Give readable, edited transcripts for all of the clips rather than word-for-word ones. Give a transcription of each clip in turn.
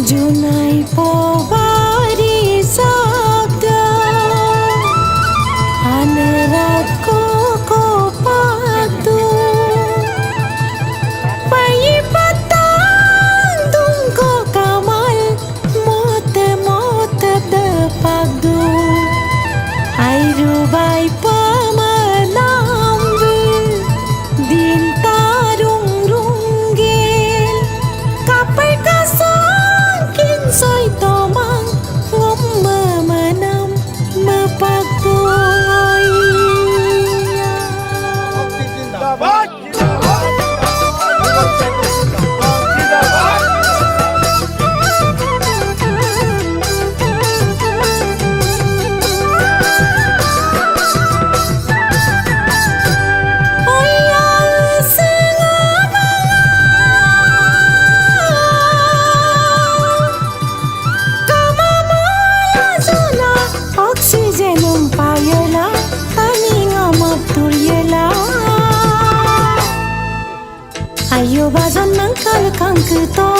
Junai pawari sabda Anerat ko padu Payi patang tungko kamal Mote mote de padu Ay rubay pamanambu Din tarung runggil Kapay kasang kinsoy tomang Ngom memenam mepagdoy Oksigenum payela, taninga magturyela Ayo bazon nangkal kang keto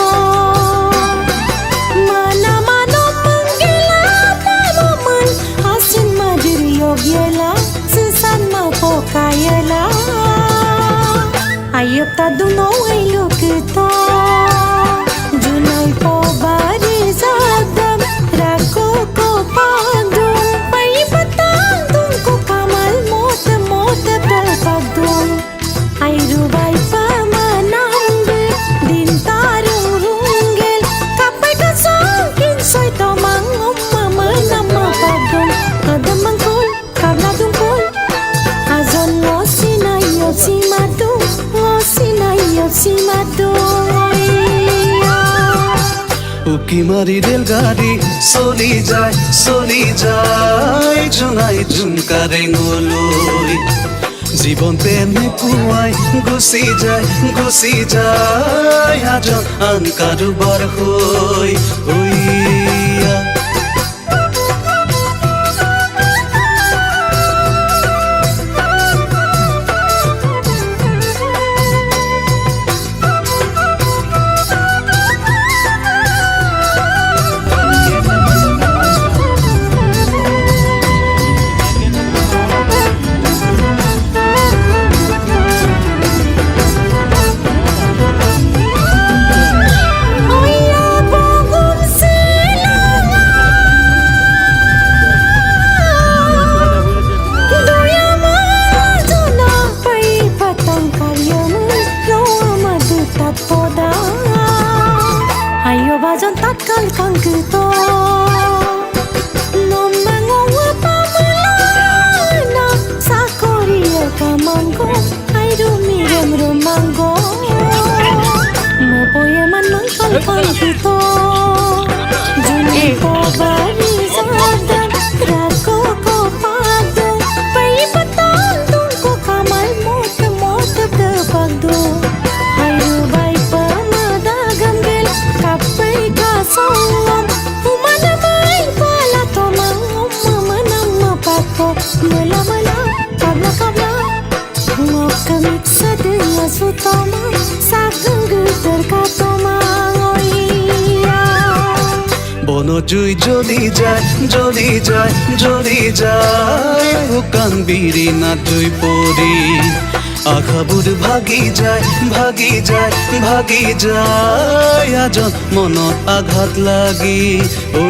Mana mano menggila pamomen Asin madir yogyela, sesan mapokayela Ayo taduno ilo keto Junai po bari zadam, rako ko padung Payi patang tungko kamal mote mote pelpadung Ay rubay pamanambe din tarung runggil Kapay kasang kinsoy tomang umamenam mapadung Kadamangkul kabladungkul Azon ngosinayop si madung Ngosinayop si madung উকি মারি রেলগাড়ি চলি যায় জোনাই ঝুমকারে ngoloi জীবন প্রেমে কুয়াই Gucci যায় আজন আন কাৰোবাৰ হৈ উইয়া Ayo bazon tatkal kang keto Nomangowa pamalana Sakoria kamanggo Ay rumiram rumanggo Mapoye manang kalpang keto Junai po bari zadam Rako ko padung Payi patang tungko kamal mote mote depagdung Ay rubay pamadagam gel Kapay kasangam Umanamay pala tomang Umamanam mapako Mula mula kabla kabla Ngok kamik sa dengan sutama Sagang guter katomang oiya বন জুই জ্বলি যায় শুকান বিৰি না জুই পৰি আশাবোৰ ভাগি যায় আজন মনত আঘাত লাগি ঐ